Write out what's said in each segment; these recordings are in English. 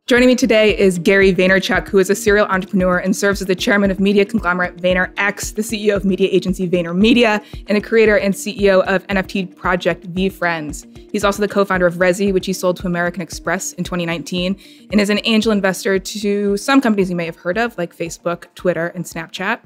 Joining me today is Gary Vaynerchuk, who is a serial entrepreneur and serves as the chairman of media conglomerate VaynerX, the CEO of media agency VaynerMedia, and the creator and CEO of NFT project VeeFriends. He's also the co-founder of Rezi, which he sold to American Express in 2019, and is an angel investor to some companies you may have heard of, like Facebook, Twitter, and Snapchat.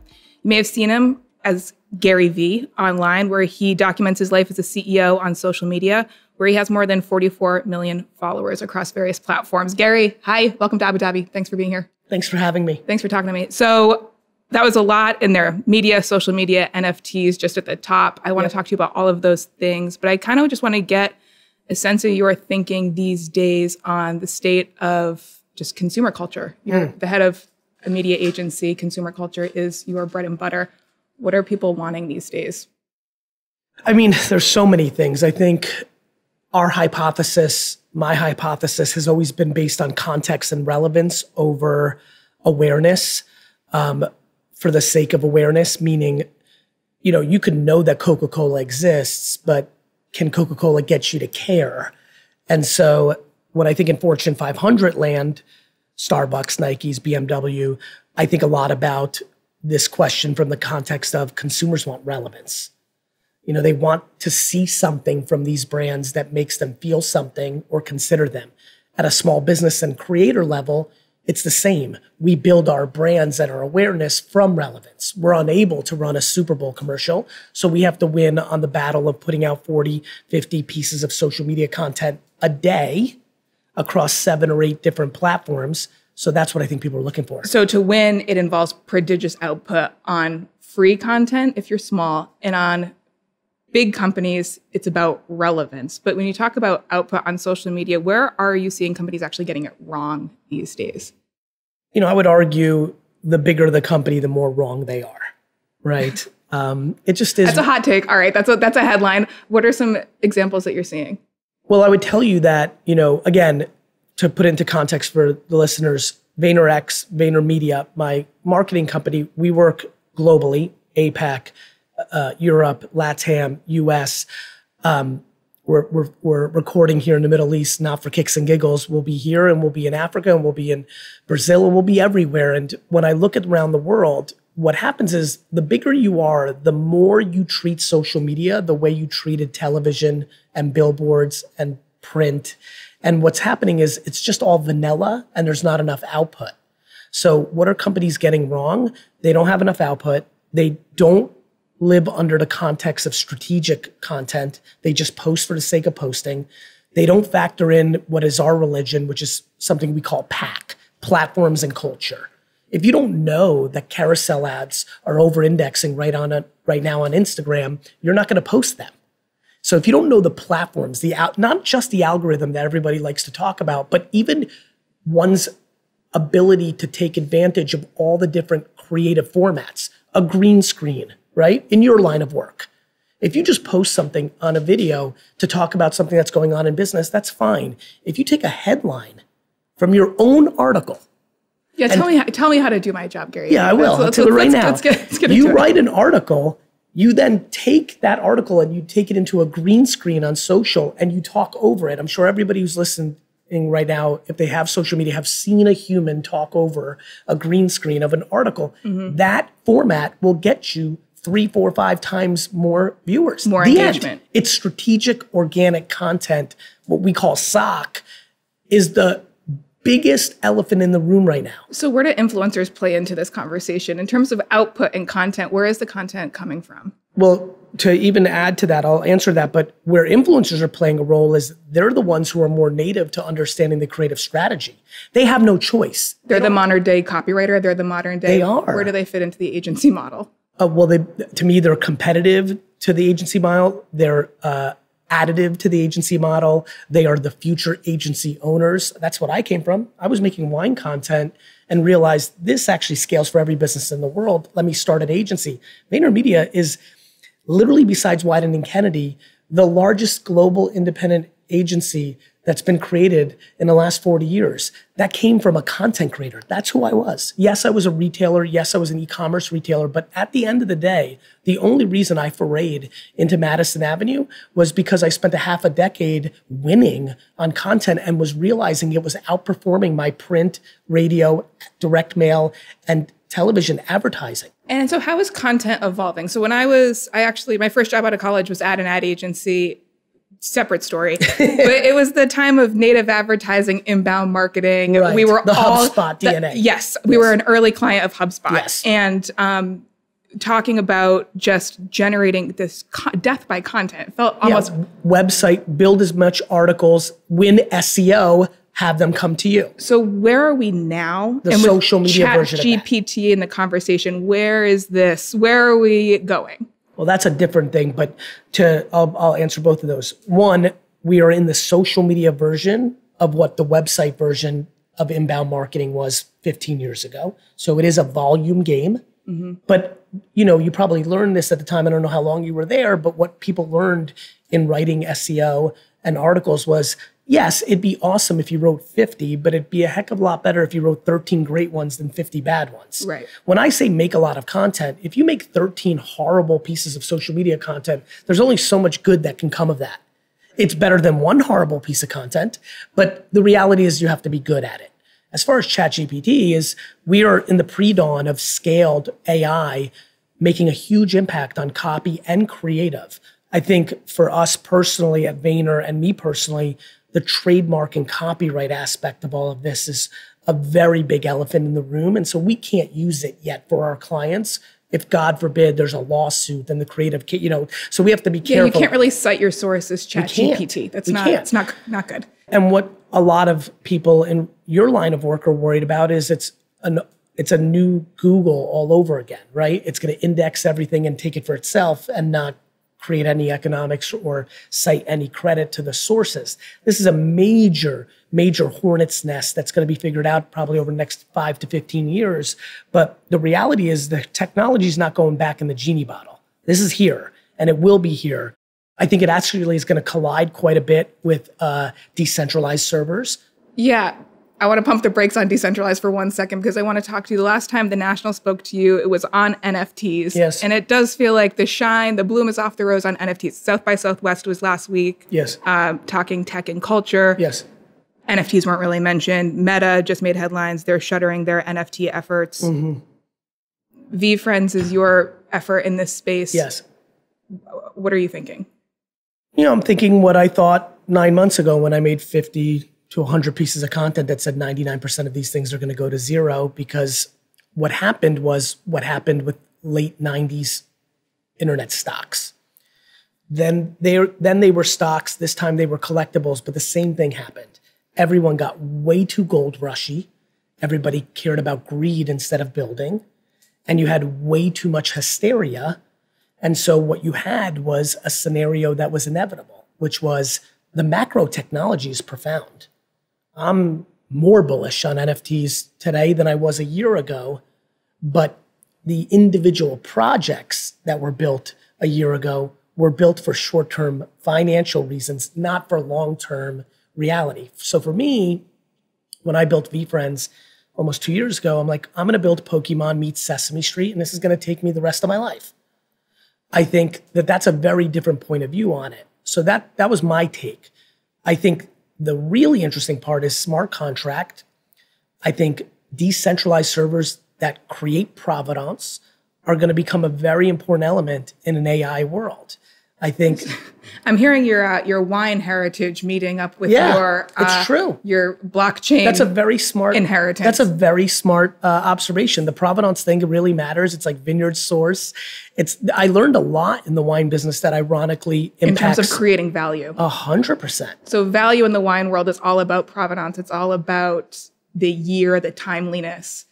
You may have seen him as Gary V online, where he documents his life as a CEO on social media, where he has more than 44 million followers across various platforms. Gary, hi, welcome to Abu Dhabi. Thanks for being here. Thanks for having me. Thanks for talking to me. So that was a lot in there. Media, social media, NFTs, just at the top. I want to talk to you about all of those things, but I kind of just want to get a sense of your thinking these days on the state of just consumer culture. You're the head of a media agency. Consumer culture is your bread and butter. What are people wanting these days? I mean, there's so many things. I think our hypothesis, my hypothesis, has always been based on context and relevance over awareness, for the sake of awareness, meaning, you know, you can know that Coca-Cola exists, but can Coca-Cola get you to care? And so when I think in Fortune 500 land, Starbucks, Nike's, BMW, I think a lot about this question from the context of consumers want relevance. You know, they want to see something from these brands that makes them feel something or consider them. At a small business and creator level, it's the same. We build our brands and our awareness from relevance. We're unable to run a Super Bowl commercial, so we have to win on the battle of putting out 40, 50 pieces of social media content a day across 7 or 8 different platforms. So that's what I think people are looking for. So to win, it involves prodigious output on free content if you're small, and on big companies, it's about relevance. But when you talk about output on social media, where are you seeing companies actually getting it wrong these days? You know, I would argue the bigger the company, the more wrong they are, right? It just is. That's a hot take. All right, that's a headline. What are some examples that you're seeing? Well, I would tell you that, you know, again, to put into context for the listeners, VaynerX, VaynerMedia, my marketing company, we work globally, APAC, Europe, LATAM, US. We're recording here in the Middle East, not for kicks and giggles. We'll be here and we'll be in Africa and we'll be in Brazil and we'll be everywhere. And when I look at around the world, what happens is the bigger you are, the more you treat social media the way you treated television and billboards and print. And what's happening is it's just all vanilla and there's not enough output. So what are companies getting wrong? They don't have enough output. They don't live under the context of strategic content. They just post for the sake of posting. They don't factor in what is our religion, which is something we call PAC, platforms and culture. If you don't know that carousel ads are over-indexing right now on Instagram, you're not going to post them. So if you don't know the platforms, not just the algorithm that everybody likes to talk about, but even one's ability to take advantage of all the different creative formats, a green screen, right? In your line of work. If you just post something on a video to talk about something that's going on in business, that's fine. If you take a headline from your own article. Yeah, tell me how to do my job, Gary. Yeah, I will. I'll tell you right now. Let's get you write an article, you then take that article and you take it into a green screen on social and you talk over it. I'm sure everybody who's listening right now, if they have social media, have seen a human talk over a green screen of an article. Mm-hmm. That format will get you 3, 4, 5 times more viewers. More engagement. It's strategic organic content. What we call SOC is the biggest elephant in the room right now. So where do influencers play into this conversation? In terms of output and content, where is the content coming from? Well, to even add to that, I'll answer that. But where influencers are playing a role is they're the ones who are more native to understanding the creative strategy. They have no choice. They're the modern day copywriter. They're the modern day. They are. Where do they fit into the agency model? Well, to me, they're competitive to the agency model. They're additive to the agency model. They are the future agency owners. That's what I came from. I was making wine content and realized this actually scales for every business in the world. Let me start an agency. VaynerMedia is literally, besides Wieden and Kennedy, the largest global independent agency that's been created in the last 40 years. That came from a content creator. That's who I was. Yes, I was a retailer. Yes, I was an e-commerce retailer. But at the end of the day, the only reason I forayed into Madison Avenue was because I spent a half a decade winning on content and was realizing it was outperforming my print, radio, direct mail, and television advertising. And so how is content evolving? So when my first job out of college was at an ad agency. Separate story. But it was the time of native advertising, inbound marketing. Right. We were the HubSpot DNA. Yes, we were an early client of HubSpot. Yes. And talking about just generating this death by content. It felt almost website, build as much articles, win SEO, have them come to you. So where are we now? The social media version of that. ChatGPT in the conversation. Where is this? Where are we going? Well, that's a different thing, but I'll answer both of those. One, we are in the social media version of what the website version of inbound marketing was 15 years ago. So it is a volume game. Mm-hmm. But, you probably learned this at the time. I don't know how long you were there, but what people learned in writing SEO and articles was, yes, it'd be awesome if you wrote 50, but it'd be a heck of a lot better if you wrote 13 great ones than 50 bad ones. Right. When I say make a lot of content, if you make 13 horrible pieces of social media content, there's only so much good that can come of that. It's better than one horrible piece of content, but the reality is you have to be good at it. As far as ChatGPT is, we are in the pre-dawn of scaled AI making a huge impact on copy and creative. I think for us personally at Vayner and me personally, the trademark and copyright aspect of all of this is a very big elephant in the room. And so we can't use it yet for our clients. If God forbid there's a lawsuit and the creative, so we have to be careful. Yeah, you can't really cite your source as ChatGPT. It's not good. And what a lot of people in your line of work are worried about is it's a new Google all over again, right? It's going to index everything and take it for itself and not create any economics or cite any credit to the sources. This is a major hornet's nest that's going to be figured out probably over the next 5 to 15 years. But the reality is the technology is not going back in the genie bottle. This is here and it will be here. I think it actually is going to collide quite a bit with decentralized servers. Yeah. I want to pump the brakes on decentralized for 1 second because I want to talk to you. The last time the National spoke to you, it was on NFTs. Yes. And it does feel like the bloom is off the rose on NFTs. South by Southwest was last week. Yes. Talking tech and culture. Yes. NFTs weren't really mentioned. Meta just made headlines. They're shuttering their NFT efforts. Mm-hmm. VeeFriends is your effort in this space. Yes. What are you thinking? I'm thinking what I thought 9 months ago when I made 50 to 100 pieces of content that said 99% of these things are going to go to zero, because what happened was what happened with late 90s internet stocks. Then they were stocks. This time they were collectibles, but the same thing happened. Everyone got way too gold rushy. Everybody cared about greed instead of building. And you had way too much hysteria. And so what you had was a scenario that was inevitable, which was the macro technology is profound. I'm more bullish on NFTs today than I was a year ago, but the individual projects that were built a year ago were built for short-term financial reasons, not for long-term reality. So for me, when I built VeeFriends almost 2 years ago, I'm like, I'm going to build Pokemon meets Sesame Street, and this is going to take me the rest of my life. I think that that's a very different point of view on it. So that was my take. I think the really interesting part is smart contract. I think decentralized servers that create provenance are going to become a very important element in an AI world. I think I'm hearing your wine heritage meeting up with it's true. Your blockchain. That's a very smart inheritance. That's a very smart observation. The provenance thing really matters. It's like vineyard source. I learned a lot in the wine business that ironically impacts in terms of creating value. 100%. So value in the wine world is all about provenance. It's all about the year, the timeliness.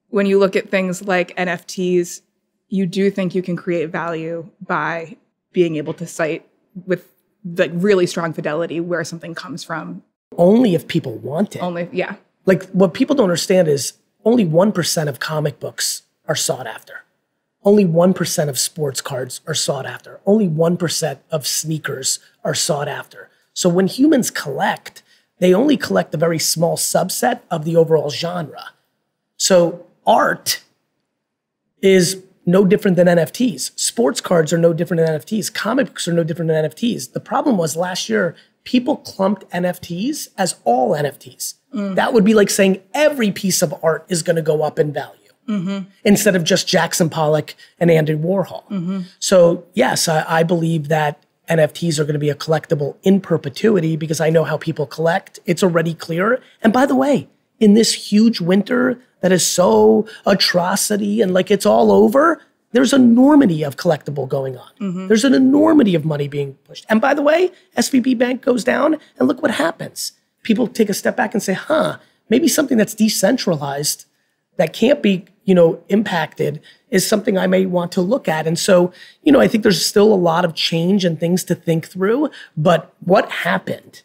When you look at things like NFTs, you do think you can create value by being able to cite with like really strong fidelity where something comes from. Only if people want it. Yeah. Like what people don't understand is only 1% of comic books are sought after. Only 1% of sports cards are sought after. Only 1% of sneakers are sought after. So when humans collect, they only collect a very small subset of the overall genre. So art is no different than NFTs. Sports cards are no different than NFTs. Comic books are no different than NFTs. The problem was last year, people clumped NFTs as all NFTs. That would be like saying every piece of art is going to go up in value instead of just Jackson Pollock and Andy Warhol. So yes, I believe that NFTs are going to be a collectible in perpetuity because I know how people collect. It's already clear. And by the way, in this huge winter that is so atrocity and like it's all over, there's an enormity of collectible going on. There's an enormity of money being pushed. And by the way, SVB Bank goes down and look what happens. People take a step back and say, maybe something that's decentralized that can't be, impacted is something I may want to look at. And so, I think there's still a lot of change and things to think through. But what happened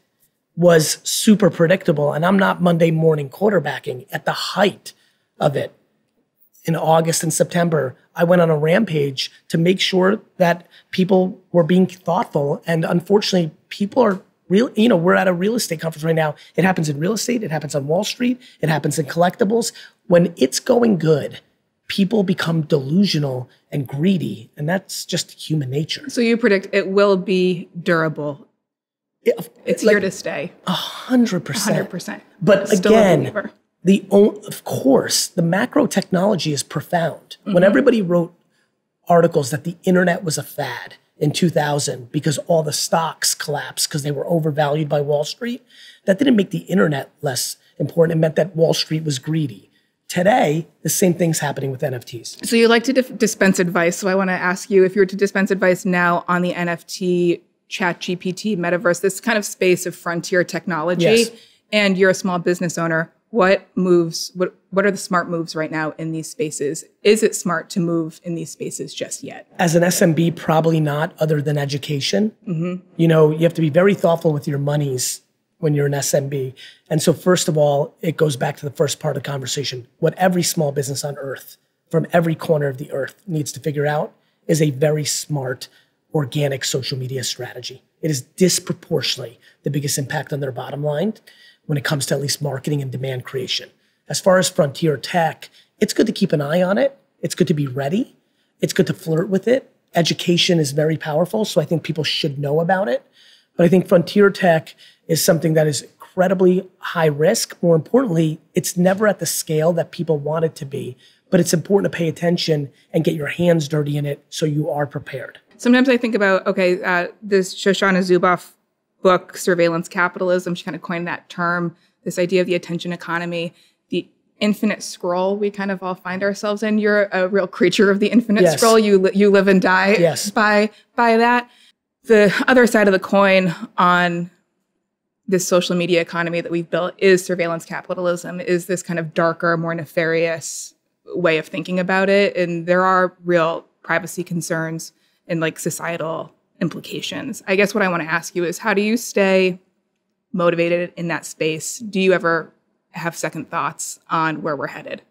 was super predictable. And I'm not Monday morning quarterbacking. At the height of it, in August and September, I went on a rampage to make sure that people were being thoughtful. And unfortunately, people are real, we're at a real estate conference right now. It happens in real estate. It happens on Wall Street. It happens in collectibles. When it's going good, people become delusional and greedy. And that's just human nature. So you predict it will be durable. It's here to stay. 100%. 100%. But again, of course, the macro technology is profound. When everybody wrote articles that the internet was a fad in 2000 because all the stocks collapsed because they were overvalued by Wall Street, that didn't make the internet less important. It meant that Wall Street was greedy. Today, the same thing's happening with NFTs. So you like to dispense advice. So I want to ask you, if you were to dispense advice now on the NFT, ChatGPT, metaverse, this kind of space of frontier technology, and you're a small business owner, what are the smart moves right now in these spaces? Is it smart to move in these spaces just yet? As an SMB, probably not, other than education. You have to be very thoughtful with your monies when you're an SMB. And so first of all, it goes back to the first part of the conversation. What every small business on earth, from every corner of the earth, needs to figure out is a very smart, organic social media strategy. It is disproportionately the biggest impact on their bottom line when it comes to at least marketing and demand creation. As far as frontier tech, it's good to keep an eye on it. It's good to be ready. It's good to flirt with it. Education is very powerful, so I think people should know about it. But I think frontier tech is something that is incredibly high risk. More importantly, it's never at the scale that people want it to be, but it's important to pay attention and get your hands dirty in it so you are prepared. Sometimes I think about, this Shoshana Zuboff book, Surveillance Capitalism, she kind of coined that term, this idea of the attention economy, the infinite scroll we kind of all find ourselves in. You're a real creature of the infinite scroll. You live and die by that. The other side of the coin on this social media economy that we've built is surveillance capitalism, is this kind of darker, more nefarious way of thinking about it. And there are real privacy concerns and like societal implications. I guess what I want to ask you is, how do you stay motivated in that space? Do you ever have second thoughts on where we're headed?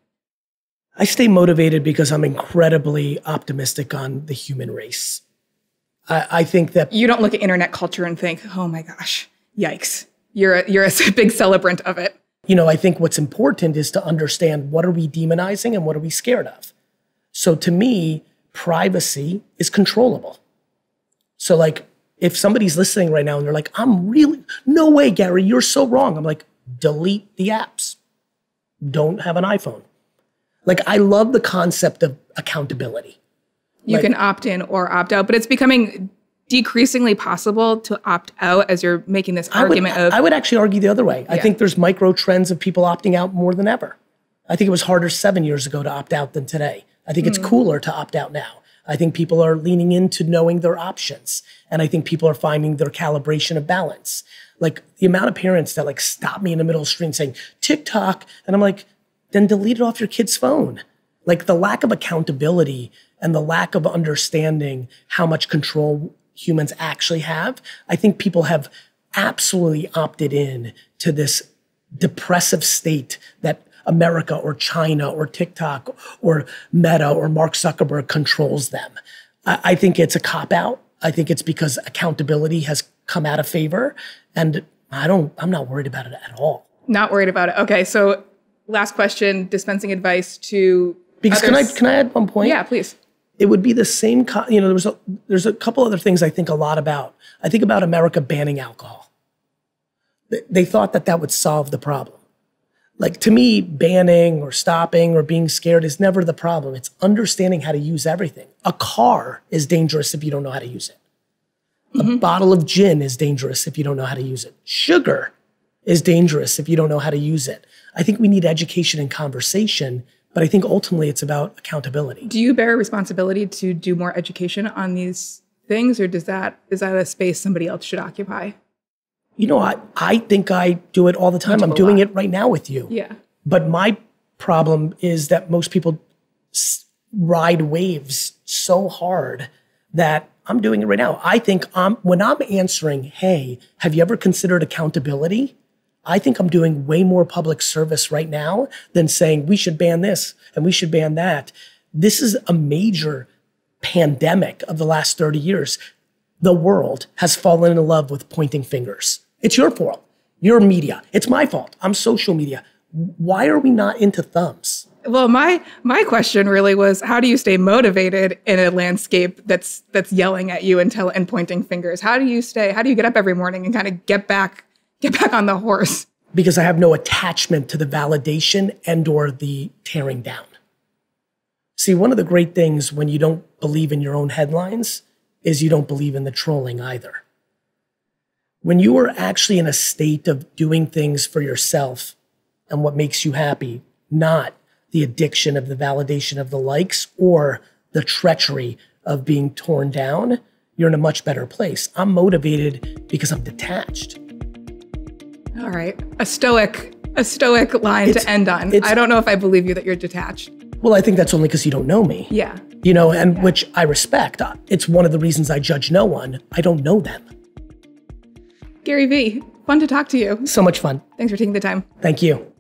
I stay motivated because I'm incredibly optimistic on the human race. I think that you don't look at internet culture and think, oh my gosh, yikes. You're a big celebrant of it. I think what's important is to understand, what are we demonizing and what are we scared of? So to me, privacy is controllable. So like, if somebody's listening right now and they're like, no way, Gary, you're so wrong. I'm like, delete the apps. Don't have an iPhone. Like, I love the concept of accountability. You can opt in or opt out, but it's becoming decreasingly possible to opt out as you're making this argument I would actually argue the other way. I think there's micro trends of people opting out more than ever. I think it was harder 7 years ago to opt out than today. I think it's cooler to opt out now. I think people are leaning into knowing their options. And I think people are finding their calibration of balance. Like the amount of parents that like stop me in the middle of the street and saying, TikTok. And I'm like, then delete it off your kid's phone. Like the lack of accountability and the lack of understanding how much control humans actually have. I think people have absolutely opted in to this depressive state that America or China or TikTok or Meta or Mark Zuckerberg controls them. I think it's a cop-out. I think it's because accountability has come out of favor. And I'm not worried about it at all. Not worried about it. Okay. So last question, dispensing advice to Because others. can I add one point? Yeah, please. It would be the same, there's a couple other things I think a lot about. I think about America banning alcohol. They thought that would solve the problem. Like, to me, banning or stopping or being scared is never the problem. It's understanding how to use everything. A car is dangerous if you don't know how to use it. A bottle of gin is dangerous if you don't know how to use it. Sugar is dangerous if you don't know how to use it. I think we need education and conversation, but I think ultimately it's about accountability. Do you bear a responsibility to do more education on these things, or is that a space somebody else should occupy? I think I do it all the time. I'm doing it right now with you. Yeah. But my problem is that most people ride waves so hard that I'm doing it right now. I think when I'm answering, hey, have you ever considered accountability? I think I'm doing way more public service right now than saying we should ban this and we should ban that. This is a major pandemic of the last 30 years. The world has fallen in love with pointing fingers. It's your fault. You're media. It's my fault. I'm social media. Why are we not into thumbs? Well, my question really was, how do you stay motivated in a landscape that's yelling at you and pointing fingers? How do you get up every morning and kind of get back on the horse? Because I have no attachment to the validation and or the tearing down. See, one of the great things when you don't believe in your own headlines is you don't believe in the trolling either. When you are actually in a state of doing things for yourself and what makes you happy, not the addiction of the validation of the likes or the treachery of being torn down, you're in a much better place. I'm motivated because I'm detached. All right. A stoic line to end on. I don't know if I believe you that you're detached. Well, I think that's only because you don't know me. Yeah. Which I respect. It's one of the reasons I judge no one. I don't know them. Gary V, fun to talk to you. So much fun. Thanks for taking the time. Thank you.